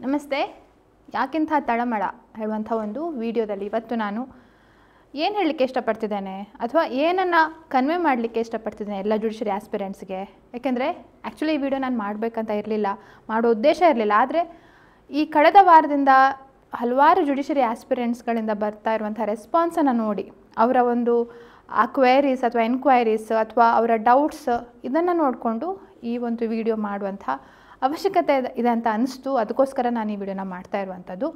ನಮಸ್ತೆ. ಯಾಕಿಂಥ ತಳಮಳ ಹೇಳುವಂಥ ಒಂದು ವಿಡಿಯೋದಲ್ಲಿ ಇವತ್ತು ನಾನು ಏನು ಹೇಳಲಿಕ್ಕೆ ಇಷ್ಟಪಡ್ತಿದ್ದೇನೆ ಅಥವಾ ಏನನ್ನು ಕನ್ವೆ ಮಾಡಲಿಕ್ಕೆ ಇಷ್ಟಪಡ್ತಿದ್ದೇನೆ ಎಲ್ಲ ಜುಡಿಷರಿ ಆಸ್ಪಿರೆಂಟ್ಸ್ಗೆ. ಯಾಕೆಂದರೆ ಆ್ಯಕ್ಚುಲಿ ಈ ವಿಡಿಯೋ ನಾನು ಮಾಡಬೇಕಂತ ಇರಲಿಲ್ಲ, ಮಾಡೋ ಉದ್ದೇಶ ಇರಲಿಲ್ಲ. ಆದರೆ ಈ ಕಳೆದ ವಾರದಿಂದ ಹಲವಾರು ಜುಡಿಷರಿ ಆಸ್ಪಿರೆಂಟ್ಸ್ಗಳಿಂದ ಬರ್ತಾ ಇರುವಂಥ ರೆಸ್ಪಾನ್ಸನ್ನು ನೋಡಿ ಅವರ ಒಂದು ಆ ಕ್ವೈರೀಸ್ ಅಥವಾ ಎನ್ಕ್ವೈರೀಸ್ ಅಥವಾ ಅವರ ಡೌಟ್ಸ್ ಇದನ್ನು ನೋಡಿಕೊಂಡು ಈ ಒಂದು ವಿಡಿಯೋ ಮಾಡುವಂಥ ಅವಶ್ಯಕತೆ ಇದೆ ಅಂತ ಅನಿಸ್ತು. ಅದಕ್ಕೋಸ್ಕರ ನಾನು ಈ ವಿಡಿಯೋನ ಮಾಡ್ತಾ ಇರುವಂಥದ್ದು.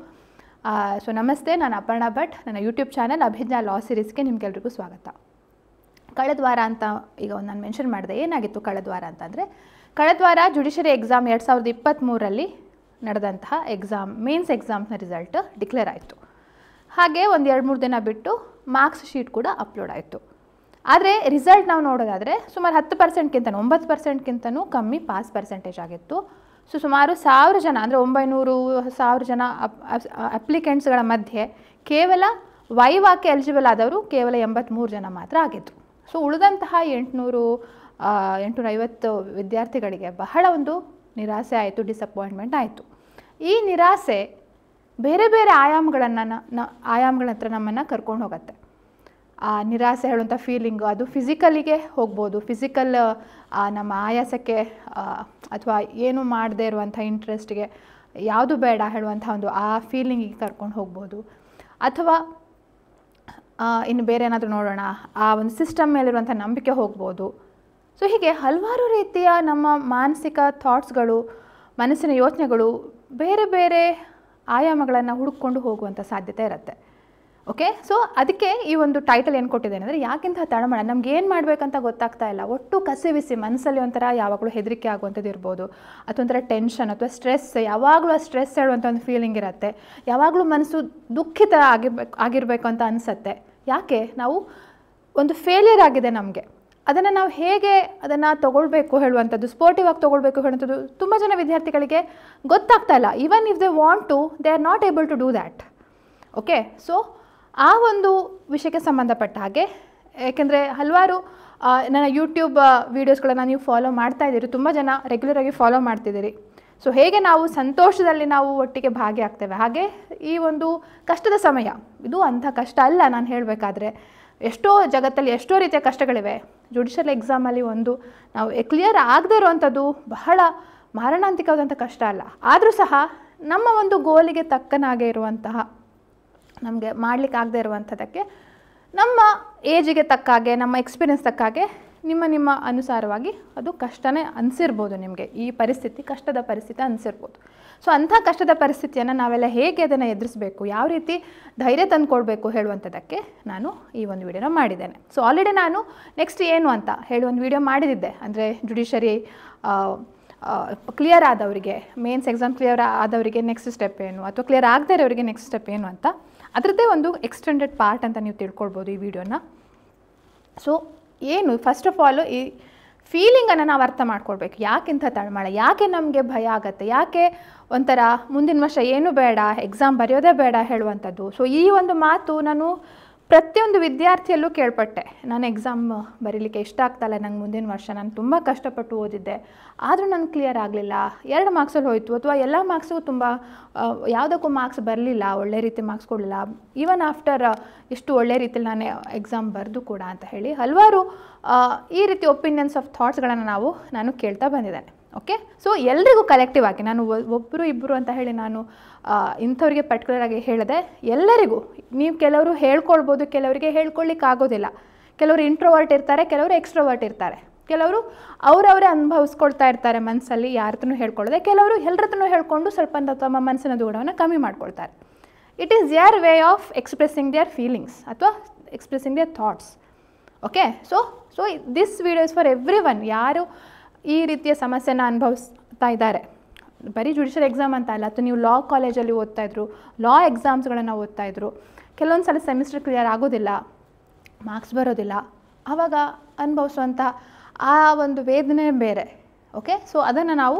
ಸೊ ನಮಸ್ತೆ, ನಾನು ಅಪರ್ಣಾ ಭಟ್. ನನ್ನ ಯೂಟ್ಯೂಬ್ ಚಾನಲ್ ಅಭಿಜ್ಞಾ ಲಾ ಸೀರೀಸ್ಗೆ ನಿಮಗೆಲ್ರಿಗೂ ಸ್ವಾಗತ. ಕಳೆದ ವಾರ ಅಂತ ಈಗ ನಾನು ಮೆನ್ಷನ್ ಮಾಡಿದೆ. ಏನಾಗಿತ್ತು ಕಳೆದ ವಾರ ಅಂತಂದರೆ, ಕಳೆದ ವಾರ ಜುಡಿಷರಿ ಎಕ್ಸಾಮ್ 2023ರಲ್ಲಿ ನಡೆದಂತಹ ಮೇನ್ಸ್ ಎಕ್ಸಾಮ್ಸ್ನ ರಿಸಲ್ಟ್ ಡಿಕ್ಲೇರ್ ಆಯಿತು. ಹಾಗೆ ಒಂದು 2-3 ದಿನ ಬಿಟ್ಟು ಮಾರ್ಕ್ಸ್ ಶೀಟ್ ಕೂಡ ಅಪ್ಲೋಡ್ ಆಯಿತು. ಆದರೆ ರಿಸಲ್ಟ್ ನಾವು ನೋಡೋದಾದರೆ ಸುಮಾರು 10%ಗಿಂತನೂ 9%ಗಿಂತನೂ ಕಮ್ಮಿ ಪಾಸ್ ಪರ್ಸೆಂಟೇಜ್ ಆಗಿತ್ತು. ಸೊ ಸುಮಾರು 1000 ಜನ ಅಂದರೆ 900-1000 ಜನ ಅಪ್ಲಿಕೆಂಟ್ಸ್ಗಳ ಮಧ್ಯೆ ಕೇವಲ ವೈವಾಕ್ಕೆ ಎಲಿಜಿಬಲ್ ಆದವರು ಕೇವಲ 83 ಜನ ಮಾತ್ರ ಆಗಿತ್ತು. ಸೊ ಉಳಿದಂತಹ 850 ವಿದ್ಯಾರ್ಥಿಗಳಿಗೆ ಬಹಳ ಒಂದು ನಿರಾಸೆ ಆಯಿತು, ಡಿಸಪಾಯಿಂಟ್ಮೆಂಟ್ ಆಯಿತು. ಈ ನಿರಾಸೆ ಬೇರೆ ಬೇರೆ ಆಯಾಮಗಳ ಹತ್ರ ನಮ್ಮನ್ನು ಕರ್ಕೊಂಡು ಹೋಗುತ್ತೆ. ಆ ನಿರಾಸೆ ಹೇಳುವಂಥ ಫೀಲಿಂಗು ಅದು ಫಿಸಿಕಲಿಗೆ ಹೋಗ್ಬೋದು. ಫಿಸಿಕಲ್ ನಮ್ಮ ಆಯಾಸಕ್ಕೆ ಅಥವಾ ಏನು ಮಾಡದೇ ಇರುವಂಥ ಇಂಟ್ರೆಸ್ಟ್ಗೆ ಯಾವುದು ಬೇಡ ಹೇಳುವಂಥ ಒಂದು ಆ ಫೀಲಿಂಗಿಗೆ ಕರ್ಕೊಂಡು ಹೋಗ್ಬೋದು. ಅಥವಾ ಇನ್ನು ಬೇರೆ ಏನಾದರೂ ನೋಡೋಣ, ಆ ಒಂದು ಸಿಸ್ಟಮ್ ಮೇಲಿರುವಂಥ ನಂಬಿಕೆ ಹೋಗ್ಬೋದು. ಸೊ ಹೀಗೆ ಹಲವಾರು ರೀತಿಯ ನಮ್ಮ ಮಾನಸಿಕ ಥಾಟ್ಸ್ಗಳು, ಮನಸ್ಸಿನ ಯೋಚನೆಗಳು ಬೇರೆ ಬೇರೆ ಆಯಾಮಗಳನ್ನು ಹುಡುಕೊಂಡು ಹೋಗುವಂಥ ಸಾಧ್ಯತೆ ಇರುತ್ತೆ. ಓಕೆ, ಸೊ ಅದಕ್ಕೆ ಈ ಒಂದು ಟೈಟಲ್ ಏನು ಕೊಟ್ಟಿದ್ದೇನೆ ಅಂದರೆ, ಯಾಕಿಂಥ ತಳಮಳ. ನಮ್ಗೆ ಏನು ಮಾಡಬೇಕಂತ ಗೊತ್ತಾಗ್ತಾ ಇಲ್ಲ. ಒಟ್ಟು ಕಸಿವಿಸಿ ಮನಸ್ಸಲ್ಲಿ ಒಂಥರ ಯಾವಾಗಲೂ ಹೆದರಿಕೆ ಆಗುವಂಥದ್ದು ಇರ್ಬೋದು, ಅಥವಾ ಒಂಥರ ಟೆನ್ಷನ್ ಅಥವಾ ಸ್ಟ್ರೆಸ್, ಯಾವಾಗಲೂ ಆ ಸ್ಟ್ರೆಸ್ ಹೇಳುವಂಥ ಒಂದು ಫೀಲಿಂಗ್ ಇರುತ್ತೆ. ಯಾವಾಗಲೂ ಮನಸ್ಸು ದುಃಖಿತ ಆಗಿರಬೇಕು ಅಂತ ಅನಿಸುತ್ತೆ. ಯಾಕೆ? ನಾವು ಒಂದು ಫೇಲಿಯರ್ ಆಗಿದೆ ನಮಗೆ, ಅದನ್ನು ನಾವು ಹೇಗೆ ಅದನ್ನು ತೊಗೊಳ್ಬೇಕು ಹೇಳುವಂಥದ್ದು, ಸ್ಪೋರ್ಟಿವ್ ಆಗಿ ತೊಗೊಳ್ಬೇಕು ಹೇಳುವಂಥದ್ದು ತುಂಬ ಜನ ವಿದ್ಯಾರ್ಥಿಗಳಿಗೆ ಗೊತ್ತಾಗ್ತಾ ಇಲ್ಲ. Even if they want to, they are not able to do that. Okay, so ಆ ಒಂದು ವಿಷಯಕ್ಕೆ ಸಂಬಂಧಪಟ್ಟ ಹಾಗೆ, ಏಕೆಂದರೆ ಹಲವಾರು ನನ್ನ ಯೂಟ್ಯೂಬ್ ವೀಡಿಯೋಸ್ಗಳನ್ನು ನೀವು ಫಾಲೋ ಮಾಡ್ತಾ ಇದ್ದೀರಿ, ತುಂಬ ಜನ ರೆಗ್ಯುಲರಾಗಿ ಫಾಲೋ ಮಾಡ್ತಿದ್ದೀರಿ. ಸೊ ಹೇಗೆ ನಾವು ಸಂತೋಷದಲ್ಲಿ ನಾವು ಒಟ್ಟಿಗೆ ಭಾಗಿಯಾಗ್ತೇವೆ, ಹಾಗೆ ಈ ಒಂದು ಕಷ್ಟದ ಸಮಯ ಇದು ಅಂಥ ಕಷ್ಟ ಅಲ್ಲ. ನಾನು ಹೇಳಬೇಕಾದ್ರೆ ಎಷ್ಟೋ ಜಗತ್ತಲ್ಲಿ ಎಷ್ಟೋ ರೀತಿಯ ಕಷ್ಟಗಳಿವೆ. ಜುಡಿಷಿಯಲ್ ಎಕ್ಸಾಮಲ್ಲಿ ಒಂದು ನಾವು ಕ್ಲಿಯರ್ ಆಗದೇ ಇರುವಂಥದ್ದು ಬಹಳ ಮಾರಣಾಂತಿಕವಾದಂಥ ಕಷ್ಟ ಅಲ್ಲ. ಆದರೂ ಸಹ ನಮ್ಮ ಒಂದು ಗೋಲಿಗೆ ತಕ್ಕನಾಗೆ ಇರುವಂತಹ, ನಮಗೆ ಮಾಡಲಿಕ್ಕಾಗದೇ ಇರುವಂಥದ್ದಕ್ಕೆ ನಮ್ಮ ಏಜಿಗೆ ತಕ್ಕಾಗೆ, ನಮ್ಮ ಎಕ್ಸ್ಪೀರಿಯನ್ಸ್ ತಕ್ಕಾಗೆ ನಿಮ್ಮ ಅನುಸಾರವಾಗಿ ಅದು ಕಷ್ಟನೇ ಅನಿಸಿರ್ಬೋದು. ನಿಮಗೆ ಈ ಪರಿಸ್ಥಿತಿ ಕಷ್ಟದ ಪರಿಸ್ಥಿತಿ ಅನಿಸಿರ್ಬೋದು. ಸೊ ಅಂಥ ಕಷ್ಟದ ಪರಿಸ್ಥಿತಿಯನ್ನು ನಾವೆಲ್ಲ ಹೇಗೆ ಅದನ್ನು ಎದುರಿಸಬೇಕು, ಯಾವ ರೀತಿ ಧೈರ್ಯ ತಂದುಕೊಳ್ಬೇಕು ಹೇಳುವಂಥದ್ದಕ್ಕೆ ನಾನು ಈ ಒಂದು ವಿಡಿಯೋನ ಮಾಡಿದ್ದೇನೆ. ಸೊ ಆಲ್ರೆಡಿ ನಾನು ನೆಕ್ಸ್ಟ್ ಏನು ಅಂತ ಹೇಳಿ ಒಂದು ವಿಡಿಯೋ ಮಾಡಿದ್ದೆ. ಅಂದರೆ ಜುಡಿಷರಿ ಕ್ಲಿಯರ್ ಆದವರಿಗೆ, ಮೇನ್ಸ್ ಎಕ್ಸಾಮ್ ಕ್ಲಿಯರ್ ಆದವರಿಗೆ ನೆಕ್ಸ್ಟ್ ಸ್ಟೆಪ್ ಏನು, ಅಥವಾ ಕ್ಲಿಯರ್ ಆಗದೇ ಇರೋರಿಗೆ ನೆಕ್ಸ್ಟ್ ಸ್ಟೆಪ್ ಏನು ಅಂತ, ಅದರದ್ದೇ ಒಂದು ಎಕ್ಸ್ಟೆಂಡೆಡ್ ಪಾರ್ಟ್ ಅಂತ ನೀವು ತಿಳ್ಕೊಳ್ಬೋದು ಈ ವಿಡಿಯೋನ. ಸೊ ಏನು, ಫಸ್ಟ್ ಆಫ್ ಆಲು ಈ ಫೀಲಿಂಗನ್ನು ನಾವು ಅರ್ಥ ಮಾಡ್ಕೊಳ್ಬೇಕು. ಯಾಕಿಂಥ ತಳಮಳ, ಯಾಕೆ ನಮಗೆ ಭಯ ಆಗುತ್ತೆ, ಯಾಕೆ ಒಂಥರ ಮುಂದಿನ ವರ್ಷ ಏನು ಬೇಡ, ಎಕ್ಸಾಮ್ ಬರೆಯೋದೇ ಬೇಡ ಹೇಳುವಂಥದ್ದು. ಸೊ ಈ ಒಂದು ಮಾತು ನಾನು ಪ್ರತಿಯೊಂದು ವಿದ್ಯಾರ್ಥಿಯಲ್ಲೂ ಕೇಳ್ಪಟ್ಟೆ. ನಾನು ಎಕ್ಸಾಮ್ ಬರೀಲಿಕ್ಕೆ ಇಷ್ಟ ಆಗ್ತಾಯಿಲ್ಲ, ನಂಗೆ ಮುಂದಿನ ವರ್ಷ ನಾನು ತುಂಬ ಕಷ್ಟಪಟ್ಟು ಓದಿದ್ದೆ, ಆದರೂ ನನಗೆ ಕ್ಲಿಯರ್ ಆಗಲಿಲ್ಲ, 2 ಮಾರ್ಕ್ಸಲ್ಲಿ ಹೋಯಿತು, ಅಥವಾ ಎಲ್ಲ ಮಾರ್ಕ್ಸಿಗೂ ತುಂಬ ಯಾವುದಕ್ಕೂ ಮಾರ್ಕ್ಸ್ ಬರಲಿಲ್ಲ, ಒಳ್ಳೆ ರೀತಿ ಮಾರ್ಕ್ಸ್ ಕೊಡಲಿಲ್ಲ, ಈವನ್ ಆಫ್ಟರ್ ಇಷ್ಟು ಒಳ್ಳೆ ರೀತಿಯಲ್ಲಿ ನಾನು ಎಕ್ಸಾಮ್ ಬರೆದು ಕೂಡ ಅಂತ ಹೇಳಿ ಹಲವಾರು ಈ ರೀತಿ ಒಪಿನಿಯನ್ಸ್ ಆಫ್ ಥಾಟ್ಸ್ಗಳನ್ನು ನಾನು ಕೇಳ್ತಾ ಬಂದಿದ್ದೇನೆ. ಓಕೆ, ಸೊ ಎಲ್ರಿಗೂ ಕಲೆಕ್ಟಿವ್ ಆಗಿ, ನಾನು ಒಬ್ಬರು ಇಬ್ಬರು ಅಂತ ಹೇಳಿ ನಾನು ಇಂಥವ್ರಿಗೆ ಪರ್ಟಿಕ್ಯುಲರಾಗಿ ಹೇಳಿದೆ. ಎಲ್ಲರಿಗೂ ನೀವು ಕೆಲವರು ಹೇಳ್ಕೊಳ್ಬೋದು, ಕೆಲವರಿಗೆ ಹೇಳ್ಕೊಳ್ಳಿಕ್ಕೆ ಆಗೋದಿಲ್ಲ. ಕೆಲವರು ಇಂಟ್ರೋವರ್ಟ್ ಇರ್ತಾರೆ, ಕೆಲವರು ಎಕ್ಸ್ಟ್ರೋವರ್ಟ್ ಇರ್ತಾರೆ, ಕೆಲವರು ಅವರವರೇ ಅನುಭವಿಸ್ಕೊಳ್ತಾ ಇರ್ತಾರೆ ಮನಸ್ಸಲ್ಲಿ, ಯಾರ ಹತ್ರನೂ ಹೇಳ್ಕೊಳ್ಳೋದೆ. ಕೆಲವರು ಎಲ್ಲರ ಹತ್ರನೂ ಹೇಳ್ಕೊಂಡು ಸ್ವಲ್ಪ ತಮ್ಮ ಮನಸ್ಸಿನ ದೂರವನ್ನು ಕಮ್ಮಿ ಮಾಡ್ಕೊಳ್ತಾರೆ. It is your way of expressing their feelings ಅಥವಾ expressing their thoughts. Okay, so this video is for everyone. ಯಾರು ಈ ರೀತಿಯ ಸಮಸ್ಯೆನ ಅನುಭವಿಸ್ತಾ ಇದ್ದಾರೆ, ಬರೀ ಜುಡಿಷಿಯಲ್ ಎಕ್ಸಾಮ್ ಅಂತ ಅಲ್ಲ, ಅಥವಾ ನೀವು ಲಾ ಕಾಲೇಜಲ್ಲಿ ಓದ್ತಾಯಿದ್ರು, ಲಾ ಎಕ್ಸಾಮ್ಸ್ಗಳನ್ನು ಓದ್ತಾಯಿದ್ರು, ಕೆಲವೊಂದು ಸಲ ಸೆಮಿಸ್ಟರ್ ಕ್ಲಿಯರ್ ಆಗೋದಿಲ್ಲ, ಮಾರ್ಕ್ಸ್ ಬರೋದಿಲ್ಲ, ಆವಾಗ ಅನುಭವಿಸುವಂಥ ಆ ಒಂದು ವೇದನೆ ಬೇರೆ. ಓಕೆ, ಸೊ ಅದನ್ನು ನಾವು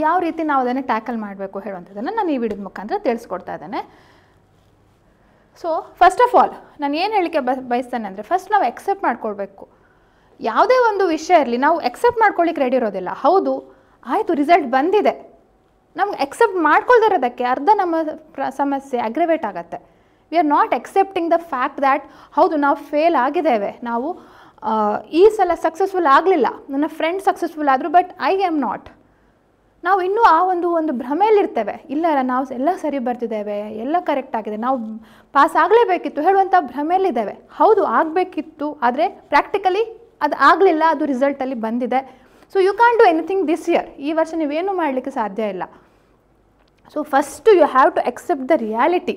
ಯಾವ ರೀತಿ ನಾವು ಅದನ್ನು ಟ್ಯಾಕಲ್ ಮಾಡಬೇಕು ಹೇಳುವಂಥದ್ದನ್ನು ನಾನು ಈ ವಿಡಿಯೋದ ಮುಖಾಂತರ ತಿಳಿಸ್ಕೊಡ್ತಾ ಇದ್ದೇನೆ. ಸೊ ಫಸ್ಟ್ ಆಫ್ ಆಲ್ ನಾನು ಏನು ಹೇಳಲಿಕ್ಕೆ ಬಯಸ್ತೇನೆ ಅಂದರೆ, ಫಸ್ಟ್ ನಾವು ಎಕ್ಸೆಪ್ಟ್ ಮಾಡ್ಕೊಳ್ಬೇಕು. ಯಾವುದೇ ಒಂದು ವಿಷಯ ಇರಲಿ, ನಾವು ಎಕ್ಸೆಪ್ಟ್ ಮಾಡ್ಕೊಳ್ಳಿಕ್ಕೆ ರೆಡಿ ಇರೋದಿಲ್ಲ. ಹೌದು, ಆಯಿತು ರಿಸಲ್ಟ್ ಬಂದಿದೆ, ನಮ್ಗೆ ಎಕ್ಸೆಪ್ಟ್ ಮಾಡ್ಕೊಳ್ದಿರೋದಕ್ಕೆ ಅರ್ಧ ನಮ್ಮ ಸಮಸ್ಯೆ ಅಗ್ರಿವೇಟ್ ಆಗುತ್ತೆ. V are not accepting the fact that ಹೌದು ನಾವು ಫೇಲ್ ಆಗಿದ್ದೇವೆ, ನಾವು ಈ ಸಲ ಸಕ್ಸಸ್ಫುಲ್ ಆಗಲಿಲ್ಲ, ನನ್ನ ಫ್ರೆಂಡ್ ಸಕ್ಸಸ್ಫುಲ್ ಆದರು ಬಟ್ ಐ ಆಮ್ ನಾಟ್. ನಾವು ಇನ್ನೂ ಆ ಒಂದು ಭ್ರಮೆಯಲ್ಲಿರ್ತೇವೆ, ಇಲ್ಲ ನಾವು ಎಲ್ಲ ಸರಿ ಬರ್ತಿದ್ದೇವೆ, ಎಲ್ಲ ಕರೆಕ್ಟ್ ಆಗಿದೆ, ನಾವು ಪಾಸ್ ಆಗಲೇಬೇಕಿತ್ತು ಹೇಳುವಂಥ ಭ್ರಮೆಯಲ್ಲಿದ್ದೇವೆ. ಹೌದು ಆಗಬೇಕಿತ್ತು, ಆದರೆ ಪ್ರಾಕ್ಟಿಕಲಿ ಅದು ಆಗಲಿಲ್ಲ, ಅದು ರಿಸಲ್ಟಲ್ಲಿ ಬಂದಿದೆ. So you can do anything this year, ಈ ವರ್ಷ ನೀವೇನು ಮಾಡಲಿಕ್ಕೆ ಸಾಧ್ಯ ಇಲ್ಲ. So first you have to accept the reality.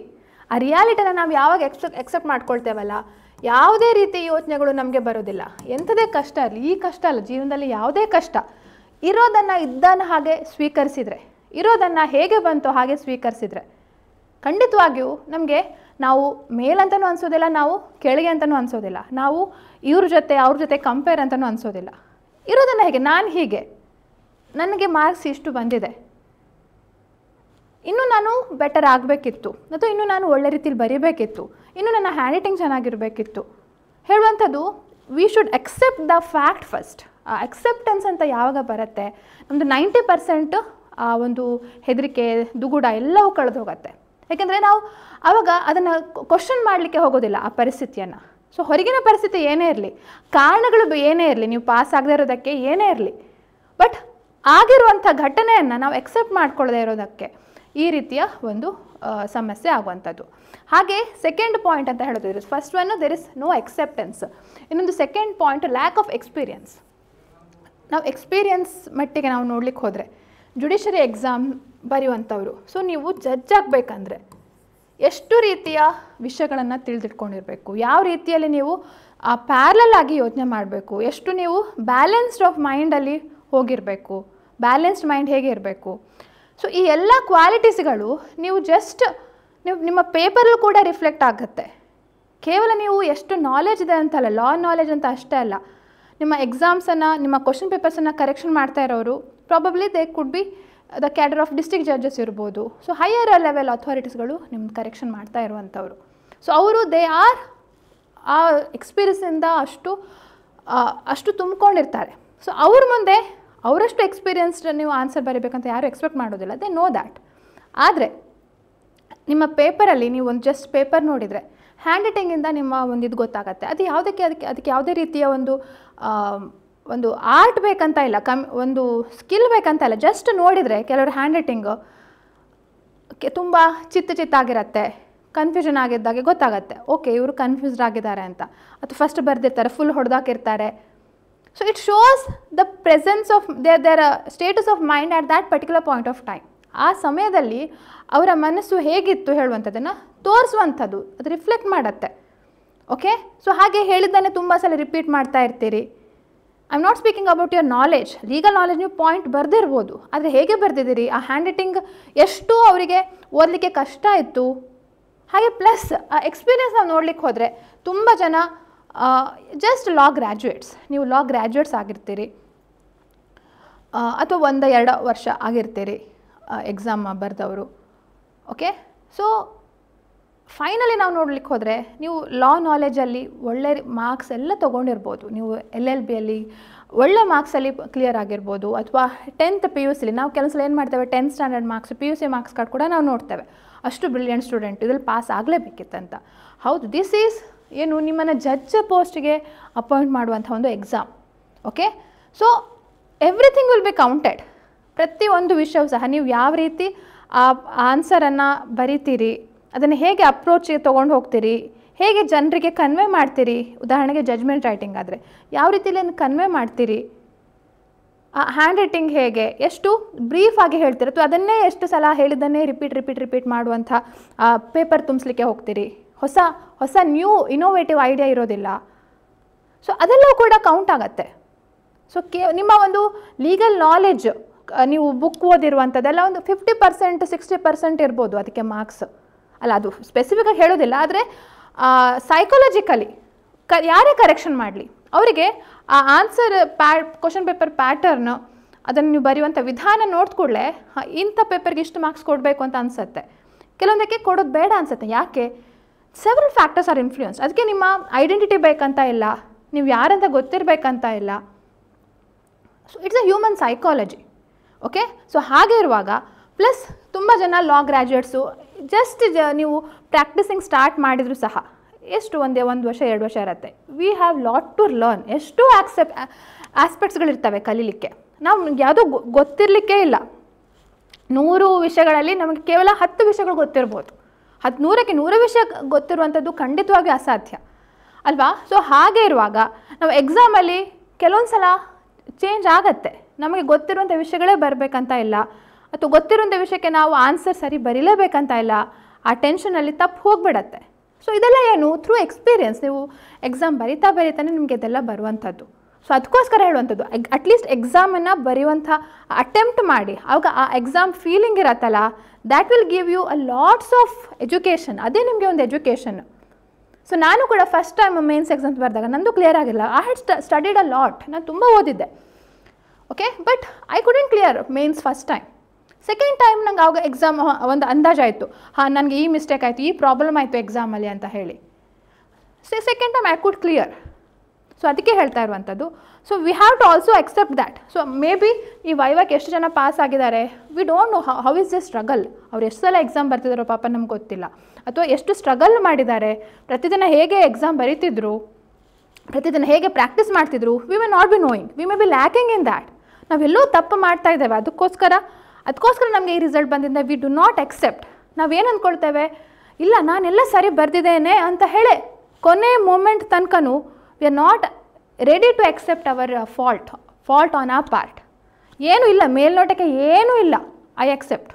ಆ ರಿಯಾಲಿಟಿನ ನಾವು ಯಾವಾಗ ಎಕ್ಸೆಪ್ಟ್ ಮಾಡ್ಕೊಳ್ತೇವಲ್ಲ, ಯಾವುದೇ ರೀತಿ ಯೋಚನೆಗಳು ನಮಗೆ ಬರೋದಿಲ್ಲ. ಎಂಥದೇ ಕಷ್ಟ ಇರಲಿ, ಈ ಕಷ್ಟ ಅಲ್ಲ, ಜೀವನದಲ್ಲಿ ಯಾವುದೇ ಕಷ್ಟ ಇರೋದನ್ನು ಇದ್ದಾನ ಹಾಗೆ ಸ್ವೀಕರಿಸಿದರೆ, ಇರೋದನ್ನು ಹೇಗೆ ಬಂತೋ ಹಾಗೆ ಸ್ವೀಕರಿಸಿದರೆ ಖಂಡಿತವಾಗಿಯೂ ನಮಗೆ ನಾವು ಮೇಲಂತನೂ ಅನಿಸೋದಿಲ್ಲ, ನಾವು ಕೆಳಗೆ ಅಂತಲೂ ಅನಿಸೋದಿಲ್ಲ, ನಾವು ಇವ್ರ ಜೊತೆ ಅವ್ರ ಜೊತೆ ಕಂಪೇರ್ ಅಂತಲೂ ಅನಿಸೋದಿಲ್ಲ. ಇರೋದನ್ನು ಹೇಗೆ, ನಾನು ಹೀಗೆ, ನನಗೆ ಮಾರ್ಕ್ಸ್ ಇಷ್ಟು ಬಂದಿದೆ, ಇನ್ನೂ ನಾನು ಬೆಟರ್ ಆಗಬೇಕಿತ್ತು, ಅಥವಾ ಇನ್ನೂ ನಾನು ಒಳ್ಳೆ ರೀತಿಲಿ ಬರೀಬೇಕಿತ್ತು, ಇನ್ನೂ ನನ್ನ ಹ್ಯಾಂಡ್ ರೈಟಿಂಗ್ ಚೆನ್ನಾಗಿರಬೇಕಿತ್ತು ಹೇಳುವಂಥದ್ದು. We should accept the fact first. ಆ ಎಕ್ಸೆಪ್ಟೆನ್ಸ್ ಅಂತ ಯಾವಾಗ ಬರುತ್ತೆ, ನಮ್ಮದು 90% ಆ ಒಂದು ಹೆದರಿಕೆ, ದುಗುಡ ಎಲ್ಲವೂ ಕಳೆದು ಹೋಗುತ್ತೆ. ಯಾಕೆಂದರೆ ನಾವು ಆವಾಗ ಅದನ್ನು ಕ್ವಶನ್ ಮಾಡಲಿಕ್ಕೆ ಹೋಗೋದಿಲ್ಲ ಆ ಪರಿಸ್ಥಿತಿಯನ್ನು. ಸೊ ಹೊರಗಿನ ಪರಿಸ್ಥಿತಿ ಏನೇ ಇರಲಿ, ಕಾರಣಗಳು ಏನೇ ಇರಲಿ, ನೀವು ಪಾಸ್ ಆಗದೇ ಇರೋದಕ್ಕೆ ಏನೇ ಇರಲಿ, ಬಟ್ ಆಗಿರುವಂಥ ಘಟನೆಯನ್ನು ನಾವು ಎಕ್ಸೆಪ್ಟ್ ಮಾಡ್ಕೊಳ್ಳದೇ ಇರೋದಕ್ಕೆ ಈ ರೀತಿಯ ಒಂದು ಸಮಸ್ಯೆ ಆಗುವಂಥದ್ದು. ಹಾಗೆ ಸೆಕೆಂಡ್ ಪಾಯಿಂಟ್ ಅಂತ ಹೇಳೋದಿದ್ರು, first one there is no acceptance. ಇನ್ನೊಂದು second point lack of experience. ನಾವು ಎಕ್ಸ್ಪೀರಿಯನ್ಸ್ ಮಟ್ಟಿಗೆ ನಾವು ನೋಡ್ಲಿಕ್ಕೆ ಹೋದರೆ, ಜುಡಿಷರಿ ಎಕ್ಸಾಮ್ ಬರೆಯುವಂಥವ್ರು, ಸೊ ನೀವು ಜಡ್ಜ್ ಆಗಬೇಕಂದ್ರೆ ಎಷ್ಟು ರೀತಿಯ ವಿಷಯಗಳನ್ನು ತಿಳಿದಿಟ್ಕೊಂಡಿರಬೇಕು, ಯಾವ ರೀತಿಯಲ್ಲಿ ನೀವು ಪ್ಯಾರಲಲ್ ಆಗಿ ಯೋಚನೆ ಮಾಡಬೇಕು, ಎಷ್ಟು ನೀವು ಬ್ಯಾಲೆನ್ಸ್ಡ್ ಆಫ್ ಮೈಂಡಲ್ಲಿ ಹೋಗಿರಬೇಕು, ಬ್ಯಾಲೆನ್ಸ್ಡ್ ಮೈಂಡ್ ಹೇಗೆ ಇರಬೇಕು. ಸೊ ಈ ಎಲ್ಲ ಕ್ವಾಲಿಟೀಸ್ಗಳು ನೀವು ನಿಮ್ಮ ಪೇಪರಲ್ಲೂ ಕೂಡ ರಿಫ್ಲೆಕ್ಟ್ ಆಗುತ್ತೆ. ಕೇವಲ ನೀವು ಎಷ್ಟು ನಾಲೆಜ್ ಇದೆ ಅಂತಲ್ಲ, ಲಾ ನಾಲೆಜ್ ಅಂತ ಅಷ್ಟೇ ಅಲ್ಲ, ನಿಮ್ಮ ಎಕ್ಸಾಮ್ಸನ್ನು, ನಿಮ್ಮ ಕ್ವಶನ್ ಪೇಪರ್ಸನ್ನು ಕರೆಕ್ಷನ್ ಮಾಡ್ತಾ ಇರೋರು probably they could be the cadre of district judges ಇರ್ಬೋದು. ಸೊ ಹೈಯರ್ ಲೆವೆಲ್ ಅಥಾರಿಟೀಸ್ಗಳು ನಿಮ್ದು ಕರೆಕ್ಷನ್ ಮಾಡ್ತಾ ಇರುವಂಥವ್ರು. ಸೊ ಅವರು ದೇ ಆರ್ ಆ ಎಕ್ಸ್ಪೀರಿಯನ್ಸಿಂದ ಅಷ್ಟು ತುಂಬಿಕೊಂಡಿರ್ತಾರೆ. ಸೊ ಅವ್ರ ಮುಂದೆ ಅವರಷ್ಟು ಎಕ್ಸ್ಪೀರಿಯನ್ಸ್ಡ್ ನೀವು ಆನ್ಸರ್ ಬರೀಬೇಕಂತ ಯಾರು ಎಕ್ಸ್ಪೆಕ್ಟ್ ಮಾಡೋದಿಲ್ಲ, ದೇ ನೋ ದ್ಯಾಟ್. ಆದರೆ ನಿಮ್ಮ ಪೇಪರಲ್ಲಿ ನೀವು ಒಂದು ಜಸ್ಟ್ ಪೇಪರ್ ನೋಡಿದರೆ ಹ್ಯಾಂಡ್ ರೈಟಿಂಗಿಂದ ನಿಮ್ಮ ಒಂದು ಇದು ಗೊತ್ತಾಗುತ್ತೆ. ಅದು ಅದಕ್ಕೆ ಯಾವುದೇ ರೀತಿಯ ಒಂದು ಆರ್ಟ್ ಬೇಕಂತ ಇಲ್ಲ, ಒಂದು ಸ್ಕಿಲ್ ಬೇಕಂತ ಇಲ್ಲ. ಜಸ್ಟ್ ನೋಡಿದರೆ ಕೆಲವರು ಹ್ಯಾಂಡ್ ರೈಟಿಂಗು ತುಂಬ ಚಿತ್ತಾಗಿರುತ್ತೆ, ಕನ್ಫ್ಯೂಷನ್ ಆಗಿದ್ದಾಗೆ ಗೊತ್ತಾಗುತ್ತೆ, ಓಕೆ ಇವರು ಕನ್ಫ್ಯೂಸ್ಡ್ ಆಗಿದ್ದಾರೆ ಅಂತ. ಅಥವಾ ಫಸ್ಟ್ ಬರೆದಿರ್ತಾರೆ, ಫುಲ್ ಹೊಡೆದಾಕಿರ್ತಾರೆ. So it shows the presence of their status of mind at that particular point of time. ಆ ಸಮಯದಲ್ಲಿ ಅವರ ಮನಸ್ಸು ಹೇಗಿತ್ತು ಹೇಳುವಂಥದ್ದನ್ನು ತೋರಿಸುವಂಥದ್ದು, ಅದು ರಿಫ್ಲೆಕ್ಟ್ ಮಾಡುತ್ತೆ. ಓಕೆ, ಸೊ ಹಾಗೆ ಹೇಳಿದ್ದನ್ನೇ ತುಂಬ ಸಲ ರಿಪೀಟ್ ಮಾಡ್ತಾ ಇರ್ತೀರಿ. I am not speaking about your knowledge. Legal knowledge ನೀವು ಪಾಯಿಂಟ್ ಬರೆದಿರ್ಬೋದು, ಆದರೆ ಹೇಗೆ ಬರೆದಿದ್ದೀರಿ, ಆ ಹ್ಯಾಂಡ್ ರೈಟಿಂಗ್ ಎಷ್ಟು ಅವರಿಗೆ ಓದಲಿಕ್ಕೆ ಕಷ್ಟ ಇತ್ತು. ಹಾಗೆ ಪ್ಲಸ್ ಆ ಎಕ್ಸ್ಪೀರಿಯನ್ಸ್ ನಾವು ನೋಡ್ಲಿಕ್ಕೆ ಹೋದರೆ ತುಂಬ ಜನ ಜಸ್ಟ್ ಲಾ ಗ್ರ್ಯಾಜುಯೇಟ್ಸ್, ನೀವು ಲಾ ಗ್ರ್ಯಾಜುಯೇಟ್ಸ್ ಆಗಿರ್ತೀರಿ, ಅಥವಾ 1-2 ವರ್ಷ ಆಗಿರ್ತೀರಿ ಎಕ್ಸಾಮ್ ಬರೆದವರು. ಓಕೆ, ಸೊ ಫೈನಲಿ ನಾವು ನೋಡ್ಲಿಕ್ಕೆ ಹೋದರೆ ನೀವು ಲಾ ನಾಲೆಜಲ್ಲಿ ಒಳ್ಳೆ ಮಾರ್ಕ್ಸ್ ಎಲ್ಲ ತೊಗೊಂಡಿರ್ಬೋದು. ನೀವು LLBಯಲ್ಲಿ ಒಳ್ಳೆ ಮಾರ್ಕ್ಸಲ್ಲಿ ಕ್ಲಿಯರ್ ಆಗಿರ್ಬೋದು, ಅಥವಾ 10th PUCಲಿ ನಾವು ಕೆಲಸ ಏನು ಮಾಡ್ತೇವೆ, 10th standard marks, PUC marks card ಕೂಡ ನಾವು ನೋಡ್ತೇವೆ. ಅಷ್ಟು ಬ್ರಿಲಿಯಂಟ್ ಸ್ಟೂಡೆಂಟ್, ಇದ್ರಲ್ಲಿ ಪಾಸ್ ಆಗಲೇಬೇಕಿತ್ತಂತ. ಹೌದು, ದಿಸ್ ಈಸ್ ಏನು ನಿಮ್ಮನ್ನು ಜಡ್ಜ್ ಪೋಸ್ಟ್ಗೆ ಅಪಾಯಿಂಟ್ ಮಾಡುವಂಥ ಒಂದು exam. Okay, so everything will be counted. ಪ್ರತಿಯೊಂದು ವಿಷಯವೂ ಸಹ ನೀವು ಯಾವ ರೀತಿ ಆ ಆನ್ಸರನ್ನು ಬರಿತೀರಿ, ಅದನ್ನು ಹೇಗೆ ಅಪ್ರೋಚಿಗೆ ತೊಗೊಂಡು ಹೋಗ್ತೀರಿ, ಹೇಗೆ ಜನರಿಗೆ ಕನ್ವೆ ಮಾಡ್ತೀರಿ. ಉದಾಹರಣೆಗೆ ಜಜ್ಮೆಂಟ್ ರೈಟಿಂಗ್ ಆದರೆ ಯಾವ ರೀತಿಯಲ್ಲಿ ಕನ್ವೆ ಮಾಡ್ತೀರಿ, ಆ ಹ್ಯಾಂಡ್ ರೈಟಿಂಗ್ ಹೇಗೆ, ಎಷ್ಟು ಬ್ರೀಫಾಗಿ ಹೇಳ್ತೀರಿ, ಅಥವಾ ಅದನ್ನೇ ಎಷ್ಟು ಸಲ ಹೇಳಿದ್ದನ್ನೇ ರಿಪೀಟ್ ಮಾಡುವಂಥ ಪೇಪರ್ ತುಂಬಿಸ್ಲಿಕ್ಕೆ ಹೋಗ್ತೀರಿ. ಹೊಸ ಇನೋವೇಟಿವ್ ಐಡಿಯಾ ಇರೋದಿಲ್ಲ. ಸೊ ಅದೆಲ್ಲವೂ ಕೂಡ ಕೌಂಟ್ ಆಗುತ್ತೆ. ಸೊ ನಿಮ್ಮ ಒಂದು ಲೀಗಲ್ ನಾಲೆಜ್, ನೀವು ಬುಕ್ ಓದಿರುವಂಥದ್ದೆಲ್ಲ ಒಂದು 50% 60% ಇರ್ಬೋದು ಅದಕ್ಕೆ ಮಾರ್ಕ್ಸ್. ಅಲ್ಲ, ಅದು ಸ್ಪೆಸಿಫಿಕಾಗಿ ಹೇಳೋದಿಲ್ಲ, ಆದರೆ ಸೈಕಾಲಜಿಕಲಿ ಯಾರೇ ಕರೆಕ್ಷನ್ ಮಾಡಲಿ ಅವರಿಗೆ ಆ ಆನ್ಸರ್ ಕ್ವಶನ್ ಪೇಪರ್ ಪ್ಯಾಟರ್ನು, ಅದನ್ನು ನೀವು ಬರೆಯುವಂಥ ವಿಧಾನ ನೋಡಿದ ಕೂಡಲೇ ಇಂಥ ಪೇಪರ್ಗೆ ಇಷ್ಟು ಮಾರ್ಕ್ಸ್ ಕೊಡಬೇಕು ಅಂತ ಅನಿಸುತ್ತೆ. ಕೆಲವೊಂದಕ್ಕೆ ಕೊಡೋದು ಬೇಡ ಅನಿಸುತ್ತೆ. ಯಾಕೆ? Several factors are influence. ಅದಕ್ಕೆ ನಿಮ್ಮ ಐಡೆಂಟಿಟಿ ಬೇಕಂತ ಇಲ್ಲ, ನೀವು ಯಾರಂತ ಗೊತ್ತಿರಬೇಕಂತ ಇಲ್ಲ. So it's a human psychology. Okay, so ಹಾಗೆ ಇರುವಾಗ ಪ್ಲಸ್ ತುಂಬ ಜನ ಲಾ ಗ್ರ್ಯಾಜುಯೇಟ್ಸು ಜಸ್ಟ್ ನೀವು ಪ್ರಾಕ್ಟೀಸಿಂಗ್ ಸ್ಟಾರ್ಟ್ ಮಾಡಿದರೂ ಸಹ ಎಷ್ಟು ಒಂದು ವರ್ಷ 2 ವರ್ಷ ಇರುತ್ತೆ. We have lot to learn. ಎಷ್ಟು ಆಸ್ಪೆಕ್ಟ್ಸ್ಗಳಿರ್ತವೆ ಕಲೀಲಿಕ್ಕೆ. ನಾವು ಯಾವುದೋ ಗೊತ್ತಿರಲಿಕ್ಕೆ ಇಲ್ಲ. 100 ವಿಷಯಗಳಲ್ಲಿ ನಮಗೆ ಕೇವಲ 10 ವಿಷಯಗಳು ಗೊತ್ತಿರ್ಬೋದು. 100ಕ್ಕೆ 100 ವಿಷಯ ಗೊತ್ತಿರುವಂಥದ್ದು ಖಂಡಿತವಾಗಿ ಅಸಾಧ್ಯ ಅಲ್ವಾ. ಸೊ ಹಾಗೆ ಇರುವಾಗ ನಾವು ಎಕ್ಸಾಮಲ್ಲಿ ಕೆಲವೊಂದು ಸಲ ಚೇಂಜ್ ಆಗತ್ತೆ. ನಮಗೆ ಗೊತ್ತಿರುವಂಥ ವಿಷಯಗಳೇ ಬರಬೇಕಂತ ಇಲ್ಲ, ಅಥವಾ ಗೊತ್ತಿರುವಂಥ ವಿಷಯಕ್ಕೆ ನಾವು ಆನ್ಸರ್ ಸರಿ ಬರೀಲೇಬೇಕಂತ ಇಲ್ಲ. ಆ ಟೆನ್ಷನಲ್ಲಿ ತಪ್ಪು ಹೋಗಿಬಿಡತ್ತೆ. ಸೊ ಇದೆಲ್ಲ ಏನು, ಥ್ರೂ ಎಕ್ಸ್ಪೀರಿಯನ್ಸ್. ನೀವು ಎಕ್ಸಾಮ್ ಬರೀತಾನೆ ನಿಮಗೆ ಇದೆಲ್ಲ ಬರುವಂಥದ್ದು. ಸೊ ಅದಕ್ಕೋಸ್ಕರ ಹೇಳುವಂಥದ್ದು, ಅಟ್ಲೀಸ್ಟ್ ಎಕ್ಸಾಮನ್ನು ಬರೆಯುವಂಥ ಅಟೆಂಪ್ಟ್ ಮಾಡಿ. ಆವಾಗ ಆ ಎಕ್ಸಾಮ್ ಫೀಲಿಂಗ್ ಇರತ್ತಲ್ಲ, that will give you a lots of education. ಅದೇ ನಿಮಗೆ ಒಂದು ಎಜುಕೇಷನ್. ಸೊ ನಾನು ಕೂಡ ಫಸ್ಟ್ ಟೈಮ್ ಮೇನ್ಸ್ ಎಕ್ಸಾಮ್ಸ್ ಬರೆದಾಗ ನಂದು ಕ್ಲಿಯರ್ ಆಗಿಲ್ಲ. I had studied a lot. ನಾನು ತುಂಬ ಓದಿದ್ದೆ, okay, but I couldn't clear mains first time. Second time ನಂಗೆ ಆವಾಗ ಎಕ್ಸಾಮ್ ಒಂದು ಅಂದಾಜಾಯಿತು, ನನಗೆ ಈ ಮಿಸ್ಟೇಕ್ ಆಯಿತು, ಈ ಪ್ರಾಬ್ಲಮ್ ಆಯಿತು ಎಕ್ಸಾಮಲ್ಲಿ ಅಂತ ಹೇಳಿ. Second time I could clear. So ಅದಕ್ಕೆ ಹೇಳ್ತಾ ಇರುವಂಥದ್ದು. So we have to also accept that. So maybe ಈ ವೈವಾಕ್ಕೆ ಎಷ್ಟು ಜನ ಪಾಸ್ ಆಗಿದ್ದಾರೆ, we don't know how is the struggle. ಅವ್ರು ಎಷ್ಟು ಸಲ ಎಕ್ಸಾಮ್ ಬರ್ತಿದ್ದಾರೋ ಪಾಪ ನಮ್ಗೆ ಗೊತ್ತಿಲ್ಲ. ಅಥವಾ ಎಷ್ಟು ಸ್ಟ್ರಗಲ್ ಮಾಡಿದ್ದಾರೆ, ಪ್ರತಿದಿನ ಹೇಗೆ ಎಕ್ಸಾಮ್ ಬರೀತಿದ್ರು, ಪ್ರತಿದಿನ ಹೇಗೆ ಪ್ರಾಕ್ಟೀಸ್ ಮಾಡ್ತಿದ್ರು. We may not be knowing, we may be lacking in that. ನಾವೆಲ್ಲೋ ತಪ್ಪು ಮಾಡ್ತಾ ಇದ್ದೇವೆ. ಅದಕ್ಕೋಸ್ಕರ ನಮಗೆ ಈ ರಿಸಲ್ಟ್ ಬಂದಿಂದ ವಿ ಡು ನಾಟ್ ಅಕ್ಸೆಪ್ಟ್. ನಾವೇನು ಅಂದ್ಕೊಳ್ತೇವೆ, ಇಲ್ಲ ನಾನೆಲ್ಲ ಸರಿ ಬರೆದಿದ್ದೇನೆ ಅಂತ ಹೇಳಿ ಕೊನೆ ಮೂಮೆಂಟ್ ತನಕನೂ we are not ready to accept our fault on a part. ಏನೂ ಇಲ್ಲ, ಮೇಲ್ನೋಟಕ್ಕೆ ಏನೂ ಇಲ್ಲ, ಐ ಅಕ್ಸೆಪ್ಟ್.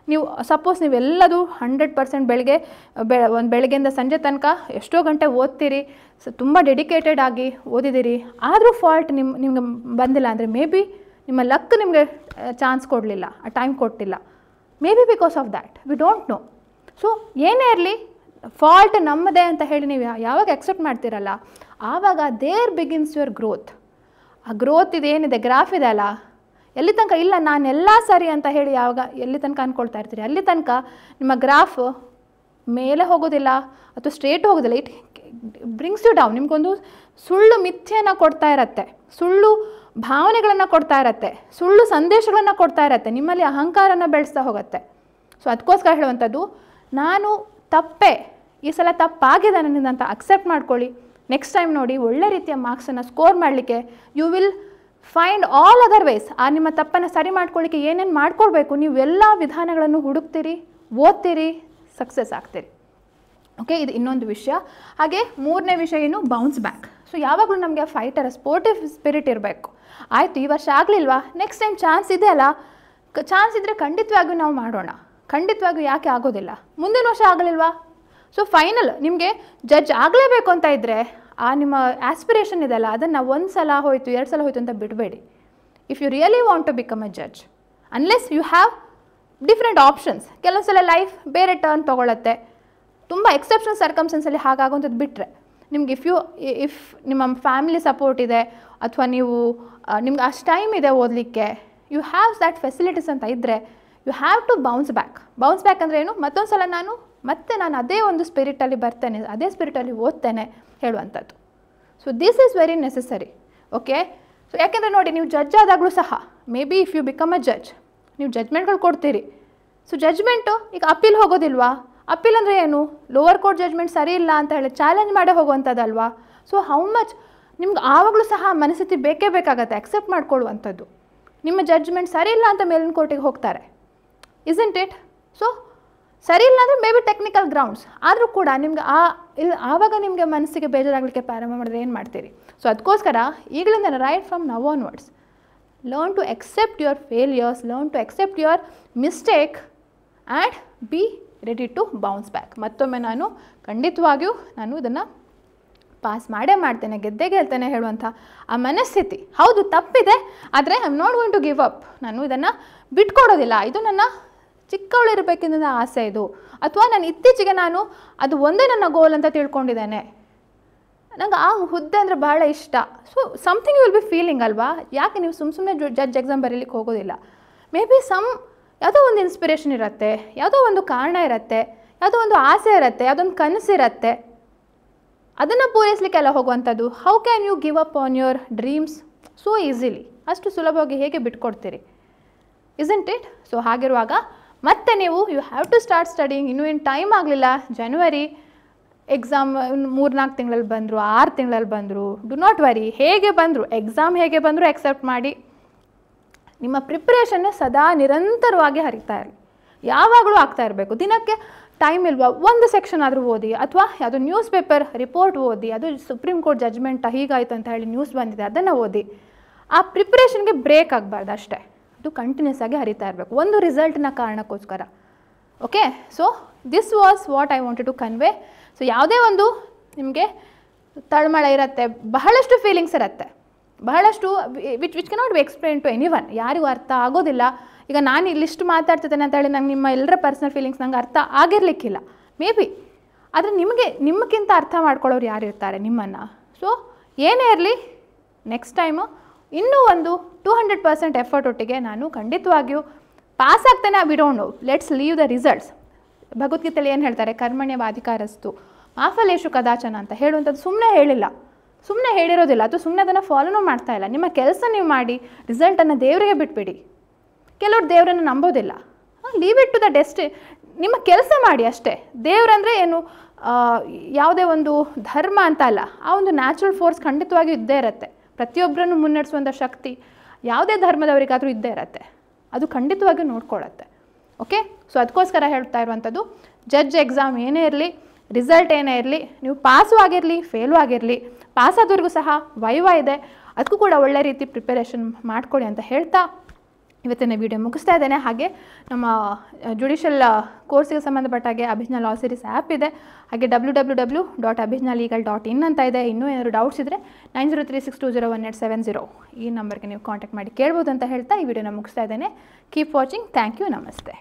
ನೀವು ಸಪೋಸ್ ನೀವೆಲ್ಲದು 100% ಬೆಳಗ್ಗೆಯಿಂದ ಸಂಜೆ ತನಕ ಎಷ್ಟೋ ಗಂಟೆ ಓದ್ತೀರಿ, ತುಂಬ ಡೆಡಿಕೇಟೆಡ್ ಆಗಿ ಓದಿದ್ದೀರಿ, ಆದರೂ ಫಾಲ್ಟ್ ನಿಮ್ಗೆ ಬಂದಿಲ್ಲ ಅಂದರೆ ಮೇ ಬಿ ನಿಮ್ಮ ಲಕ್ ನಿಮಗೆ ಚಾನ್ಸ್ ಕೊಡಲಿಲ್ಲ, ಆ ಟೈಮ್ ಕೊಟ್ಟಿಲ್ಲ. May be because of that, V don't no. So ಏನೇ ಇರಲಿ, ಫಾಲ್ಟ್ ನಮ್ಮದೇ ಅಂತ ಹೇಳಿ ನೀವು ಯಾವಾಗ ಅಕ್ಸೆಪ್ಟ್ ಮಾಡ್ತೀರಲ್ಲ, ಆವಾಗ ದೇರ್ ಬಿಗಿನ್ಸ್ ಯುವರ್ ಗ್ರೋತ್. ಆ ಗ್ರೋತ್ ಇದೇನಿದೆ, ಗ್ರಾಫ್ ಇದೆ ಅಲ್ಲ, ಎಲ್ಲಿ ತನಕ ಇಲ್ಲ ನಾನೆಲ್ಲ ಸರಿ ಅಂತ ಹೇಳಿ ಯಾವಾಗ ಎಲ್ಲಿ ತನಕ ಅಂದ್ಕೊಳ್ತಾ ಇರ್ತೀರಿ, ಅಲ್ಲಿ ತನಕ ನಿಮ್ಮ ಗ್ರಾಫ್ ಮೇಲೆ ಹೋಗೋದಿಲ್ಲ ಅಥವಾ ಸ್ಟ್ರೇಟ್ ಹೋಗೋದಿಲ್ಲ. It brings you down. ನಿಮಗೊಂದು ಸುಳ್ಳು ಮಿಥ್ಯೆಯನ್ನು ಕೊಡ್ತಾ ಇರತ್ತೆ, ಸುಳ್ಳು ಭಾವನೆಗಳನ್ನು ಕೊಡ್ತಾ ಇರತ್ತೆ, ಸುಳ್ಳು ಸಂದೇಶಗಳನ್ನು ಕೊಡ್ತಾ ಇರತ್ತೆ, ನಿಮ್ಮಲ್ಲಿ ಅಹಂಕಾರನ ಬೆಳೆಸ್ತಾ ಹೋಗುತ್ತೆ. ಸೊ ಅದಕ್ಕೋಸ್ಕರ ಹೇಳುವಂಥದ್ದು, ನಾನು ತಪ್ಪೇ, ಈ ಸಲ ತಪ್ಪಾಗಿದೆ ನನ್ನಿಂದ ಅಂತ ಅಕ್ಸೆಪ್ಟ್ ಮಾಡ್ಕೊಳ್ಳಿ. ನೆಕ್ಸ್ಟ್ ಟೈಮ್ ನೋಡಿ ಒಳ್ಳೆ ರೀತಿಯ ಮಾರ್ಕ್ಸನ್ನು ಸ್ಕೋರ್ ಮಾಡಲಿಕ್ಕೆ you will find all other ways. ಆ ನಿಮ್ಮ ತಪ್ಪನ್ನು ಸರಿ ಮಾಡ್ಕೊಳ್ಳಿಕ್ಕೆ ಏನೇನು ಮಾಡ್ಕೊಳ್ಬೇಕು, ನೀವೆಲ್ಲ ವಿಧಾನಗಳನ್ನು ಹುಡುಕ್ತೀರಿ, ಓದ್ತೀರಿ, ಸಕ್ಸಸ್ ಆಗ್ತೀರಿ. ಓಕೆ, ಇದು ಇನ್ನೊಂದು ವಿಷಯ. ಹಾಗೆ ಮೂರನೇ ವಿಷಯ ಏನು, ಬೌನ್ಸ್ ಬ್ಯಾಕ್. ಸೊ ಯಾವಾಗಲೂ ನಮಗೆ ಫೈಟರ್ ಸ್ಪೋರ್ಟಿವ್ ಸ್ಪಿರಿಟ್ ಇರಬೇಕು. ಆಯಿತು, ಈ ವರ್ಷ ಆಗಲಿಲ್ವಾ, ನೆಕ್ಸ್ಟ್ ಟೈಮ್ ಚಾನ್ಸ್ ಇದೆ ಅಲ್ಲ, ಚಾನ್ಸ್ ಇದ್ದರೆ ಖಂಡಿತವಾಗಿಯೂ ನಾವು ಮಾಡೋಣ. ಖಂಡಿತವಾಗಿಯೂ ಯಾಕೆ ಆಗೋದಿಲ್ಲ, ಮುಂದಿನ ವರ್ಷ ಆಗಲಿಲ್ವಾ. ಸೊ ಫೈನಲ್ ನಿಮಗೆ ಜಡ್ಜ್ ಆಗಲೇಬೇಕು ಅಂತ ಇದ್ದರೆ ಆ ನಿಮ್ಮ ಆಸ್ಪಿರೇಷನ್ ಇದೆಯಲ್ಲ, ಅದನ್ನು 1 ಸಲ ಹೋಯಿತು 2 ಸಲ ಹೋಯಿತು ಅಂತ ಬಿಡಬೇಡಿ. If you really want to become a judge, unless you have different options. ಕೆಲವೊಂದು ಸಲ ಲೈಫ್ ಬೇರೆ ಟರ್ನ್ ತೊಗೊಳತ್ತೆ, ತುಂಬ ಎಕ್ಸೆಪ್ಷನಲ್ ಸರ್ಕಮ್ಸ್ಟೆನ್ಸಲ್ಲಿ ಹಾಗಾಗುವಂಥದ್ದು ಬಿಟ್ಟರೆ ನಿಮ್ಗೆ ಇಫ್ ನಿಮ್ಮ ಫ್ಯಾಮಿಲಿ ಸಪೋರ್ಟ್ ಇದೆ, ಅಥವಾ ನಿಮ್ಗೆ ಅಷ್ಟು ಟೈಮ್ ಇದೆ ಓದಲಿಕ್ಕೆ, ಯು ಹ್ಯಾವ್ ದ್ಯಾಟ್ ಫೆಸಿಲಿಟೀಸ್ ಅಂತ ಇದ್ದರೆ you have to bounce back. Bounce back ಅಂದರೆ ಏನು, ಮತ್ತೊಂದು ಸಲ ನಾನು ಅದೇ ಒಂದು ಸ್ಪಿರಿಟಲ್ಲಿ ಬರ್ತೇನೆ, ಅದೇ ಸ್ಪಿರಿಟಲ್ಲಿ ಓದ್ತೇನೆ ಹೇಳುವಂಥದ್ದು. So this is very necessary. Okay, so ಯಾಕೆಂದರೆ ನೋಡಿ, ನೀವು ಜಡ್ಜ್ ಆದಾಗಲೂ ಸಹ maybe if you become a judge, ನೀವು ಜಡ್ಜ್ಮೆಂಟ್ಗಳು ಕೊಡ್ತೀರಿ. ಸೊ ಜಡ್ಜ್ಮೆಂಟು ಈಗ ಅಪೀಲ್ ಹೋಗೋದಿಲ್ವಾ, ಅಪೀಲ್ ಅಂದರೆ ಏನು, ಲೋವರ್ ಕೋರ್ಟ್ ಜಡ್ಜ್ಮೆಂಟ್ ಸರಿ ಇಲ್ಲ ಅಂತ ಹೇಳಿ ಚಾಲೆಂಜ್ ಮಾಡೇ ಹೋಗುವಂಥದ್ದಲ್ವಾ. ಸೊ ಹೌ ಮಚ್ ನಿಮ್ಗೆ ಆವಾಗಲೂ ಸಹ ಮನಸ್ಥಿತಿ ಬೇಕೇ ಬೇಕಾಗತ್ತೆ ಅಕ್ಸೆಪ್ಟ್ ಮಾಡ್ಕೊಳ್ಳುವಂಥದ್ದು. ನಿಮ್ಮ ಜಡ್ಜ್ಮೆಂಟ್ ಸರಿ ಇಲ್ಲ ಅಂತ ಮೇಲಿನ ಕೋರ್ಟಿಗೆ ಹೋಗ್ತಾರೆ, ಇಸಂಟ್ ಇಟ್. ಸೊ ಸರಿ ಇಲ್ಲ ಅಂದರೆ ಮೇ ಬಿ ಟೆಕ್ನಿಕಲ್ ಗ್ರೌಂಡ್ಸ್ ಆದರೂ ಕೂಡ ನಿಮ್ಗೆ ಆವಾಗ ನಿಮಗೆ ಮನಸ್ಸಿಗೆ ಬೇಜಾರಾಗಲಿಕ್ಕೆ ಪ್ರಾರಂಭ ಮಾಡಿದ್ರೆ ಏನು ಮಾಡ್ತೀರಿ. ಸೊ ಅದಕ್ಕೋಸ್ಕರ ಈಗಲಿಂದ right from now onwards learn to accept your failures, learn to accept your mistake and be ready to bounce back. ಮತ್ತೊಮ್ಮೆ ಖಂಡಿತವಾಗಿಯೂ ಇದನ್ನು ಪಾಸ್ ಮಾಡೇ ಮಾಡ್ತೇನೆ, ಗೆದ್ದೇ ಗೆಲ್ತೇನೆ ಹೇಳುವಂಥ ಆ ಮನಸ್ಥಿತಿ. ಹೌದು ತಪ್ಪಿದೆ, ಆದರೆ I am not going to give up. ನಾನು ಇದನ್ನು ಬಿಟ್ಕೊಡೋದಿಲ್ಲ, ಇದು ನನ್ನ ಚಿಕ್ಕವಳಿರಬೇಕಿದ್ದ ಆಸೆ ಇದು, ಅಥವಾ ನಾನು ಇತ್ತೀಚೆಗೆ ಅದು ಒಂದೇ ನನ್ನ ಗೋಲ್ ಅಂತ ತಿಳ್ಕೊಂಡಿದ್ದೇನೆ, ನಂಗೆ ಆ ಹುದ್ದೆ ಅಂದರೆ ಬಹಳ ಇಷ್ಟ. So something you will be feeling ಅಲ್ವಾ. ಯಾಕೆ ನೀವು ಸುಮ್ಮನೆ ಜಡ್ಜ್ ಎಕ್ಸಾಮ್ ಬರೀಲಿಕ್ಕೆ ಹೋಗೋದಿಲ್ಲ. ಮೇ ಬಿ ಯಾವುದೋ ಒಂದು ಇನ್ಸ್ಪಿರೇಷನ್ ಇರುತ್ತೆ, ಯಾವುದೋ ಒಂದು ಕಾರಣ ಇರುತ್ತೆ, ಯಾವುದೋ ಒಂದು ಆಸೆ ಇರುತ್ತೆ, ಯಾವುದೊಂದು ಕನಸಿರುತ್ತೆ, ಅದನ್ನು ಪೂರೈಸಲಿಕ್ಕೆಲ್ಲ ಹೋಗುವಂಥದ್ದು. How can you give up on your dreams so easily? ಅಷ್ಟು ಸುಲಭವಾಗಿ ಹೇಗೆ ಬಿಟ್ಕೊಡ್ತೀರಿ, ಇಸಂಟ್ ಇಟ್? ಸೊ ಹಾಗಿರುವಾಗ ಮತ್ತು ನೀವು you have to start studying. ಇನ್ನೂ ಏನು ಟೈಮ್ ಆಗಲಿಲ್ಲ, ಜನವರಿ ಎಕ್ಸಾಮ್ 3-4 ತಿಂಗಳಲ್ಲಿ ಬಂದರು, 6 ತಿಂಗಳಲ್ಲಿ ಬಂದರು, ಡು ನಾಟ್ ವರಿ. ಹೇಗೆ ಬಂದರು, ಎಕ್ಸಾಮ್ ಹೇಗೆ ಬಂದರೂ ಎಕ್ಸೆಪ್ಟ್ ಮಾಡಿ, ನಿಮ್ಮ ಪ್ರಿಪ್ರೇಷನ್ನು ಸದಾ ನಿರಂತರವಾಗಿ ಹರಿತಾ ಇರಲಿ, ಯಾವಾಗಲೂ ಆಗ್ತಾ ಇರಬೇಕು. ದಿನಕ್ಕೆ ಟೈಮ್ ಇಲ್ವಾ, ಒಂದು ಸೆಕ್ಷನ್ ಆದರೂ ಓದಿ, ಅಥವಾ ಯಾವುದೋ ನ್ಯೂಸ್ ಪೇಪರ್ ರಿಪೋರ್ಟ್ ಓದಿ, ಅದು ಸುಪ್ರೀಂ ಕೋರ್ಟ್ ಜಡ್ಜ್ಮೆಂಟ್ ಹೀಗಾಯಿತು ಅಂತ ಹೇಳಿ ನ್ಯೂಸ್ ಬಂದಿದೆ ಅದನ್ನು ಓದಿ. ಆ ಪ್ರಿಪ್ರೇಷನ್ಗೆ ಬ್ರೇಕ್ ಆಗಬಾರ್ದು ಅಷ್ಟೇ, ಅದು ಕಂಟಿನ್ಯೂಸ್ ಆಗಿ ಹರಿತಾ ಇರಬೇಕು ಒಂದು ರಿಸಲ್ಟ್ನ ಕಾರಣಕ್ಕೋಸ್ಕರ. Okay, so this was what I wanted to convey. So ಯಾವುದೇ ಒಂದು ನಿಮಗೆ ತಳಮಳ ಇರುತ್ತೆ, ಬಹಳಷ್ಟು ಫೀಲಿಂಗ್ಸ್ ಇರುತ್ತೆ, ಬಹಳಷ್ಟು which cannot be explain to anyone, ಯಾರಿಗೂ ಅರ್ಥ ಆಗೋದಿಲ್ಲ. ಈಗ ನಾನು ಇಲ್ಲಿಷ್ಟು ಮಾತಾಡ್ತಿದ್ದೇನೆ ಅಂತ ಹೇಳಿ ನಂಗೆ ನಿಮ್ಮ ಎಲ್ಲರ ಪರ್ಸ್ನಲ್ ಫೀಲಿಂಗ್ಸ್ ನಂಗೆ ಅರ್ಥ ಆಗಿರಲಿಕ್ಕಿಲ್ಲ ಮೇ ಬಿ, ಆದರೆ ನಿಮಗಿಂತ ಅರ್ಥ ಮಾಡ್ಕೊಳ್ಳೋರು ಯಾರು ಇರ್ತಾರೆ ನಿಮ್ಮನ್ನು. ಸೊ ಏನೇ ಇರಲಿ, ನೆಕ್ಸ್ಟ್ ಟೈಮು ಇನ್ನೂ ಒಂದು 200% ಎಫರ್ಟ್ ಒಟ್ಟಿಗೆ ನಾನು ಖಂಡಿತವಾಗಿಯೂ ಪಾಸ್ ಆಗ್ತಾನೆ. V don't no, let's leave the results. ಭಗವದ್ಗೀತೆಯಲ್ಲಿ ಏನು ಹೇಳ್ತಾರೆ, ಕರ್ಮಣ್ಯವಾಧಿಕಾರಸ್ತು ಮಾ ಫಲೇಷು ಕದಾಚನ ಅಂತ ಹೇಳುವಂಥದ್ದು ಸುಮ್ಮನೆ ಹೇಳಿಲ್ಲ, ಸುಮ್ಮನೆ ಹೇಳಿರೋದಿಲ್ಲ, ಅಥವಾ ಸುಮ್ಮನೆ ಅದನ್ನು ಫಾಲೋನೂ ಮಾಡ್ತಾ ಇಲ್ಲ. ನಿಮ್ಮ ಕೆಲಸ ನೀವು ಮಾಡಿ, ರಿಸಲ್ಟನ್ನು ದೇವರಿಗೆ ಬಿಟ್ಬಿಡಿ. ಕೆಲವರು ದೇವರನ್ನು ನಂಬೋದಿಲ್ಲ, ಲೀವ್ ಇಟ್ ಟು ದ ನಿಮ್ಮ ಕೆಲಸ ಮಾಡಿ ಅಷ್ಟೇ. ದೇವರಂದರೆ ಏನು, ಯಾವುದೇ ಒಂದು ಧರ್ಮ ಅಂತ ಅಲ್ಲ, ಆ ಒಂದು ನ್ಯಾಚುರಲ್ ಫೋರ್ಸ್ ಖಂಡಿತವಾಗಿಯೂ ಇದ್ದೇ ಇರುತ್ತೆ. ಪ್ರತಿಯೊಬ್ಬರನ್ನು ಮುನ್ನಡೆಸುವಂಥ ಶಕ್ತಿ ಯಾವುದೇ ಧರ್ಮದವರಿಗಾದರೂ ಇದ್ದೇ ಇರುತ್ತೆ, ಅದು ಖಂಡಿತವಾಗಿಯೂ ನೋಡ್ಕೊಳ್ಳುತ್ತೆ. ಓಕೆ, ಸೊ ಅದಕ್ಕೋಸ್ಕರ ಹೇಳ್ತಾ ಇರುವಂಥದ್ದು, ಜಡ್ಜ್ ಎಕ್ಸಾಮ್ ಏನೇ ಇರಲಿ, ರಿಸಲ್ಟ್ ಏನೇ ಇರಲಿ, ನೀವು ಪಾಸು ಆಗಿರಲಿ ಫೇಲು ಆಗಿರಲಿ, ಪಾಸ್ ಆದವ್ರಿಗೂ ಸಹ ವೈವಾ ಇದೆ, ಅದಕ್ಕೂ ಕೂಡ ಒಳ್ಳೆ ರೀತಿ ಪ್ರಿಪರೇಷನ್ ಮಾಡ್ಕೊಳ್ಳಿ ಅಂತ ಹೇಳ್ತಾ ಇವತ್ತಿನ ವಿಡಿಯೋ ಮುಗಿಸ್ತಾ ಇದ್ದೇನೆ. ಹಾಗೆ ನಮ್ಮ ಜುಡಿಷಿಯಲ್ ಕೋರ್ಸಿಗೆ ಸಂಬಂಧಪಟ್ಟ ಹಾಗೆ ಅಭಿಜ್ಞಾ ಲಾ ಸೀರೀಸ್ ಆ್ಯಪ್ ಇದೆ, ಹಾಗೆ www.abhijnalegal.in ಅಂತ ಇದೆ. ಇನ್ನೂ ಏನಾದರೂ ಡೌಟ್ಸ್ ಇದ್ದರೆ 9036201870 ಈ ನಂಬರ್ಗೆ ನೀವು ಕಾಂಟ್ಯಾಕ್ಟ್ ಮಾಡಿ ಕೇಳ್ಬೋದು ಅಂತ ಹೇಳ್ತಾ ಈ ವಿಡಿಯೋನ ಮುಗಿಸ್ತಾ ಇದ್ದೇನೆ. Keep watching. Thank you. ನಮಸ್ತೆ.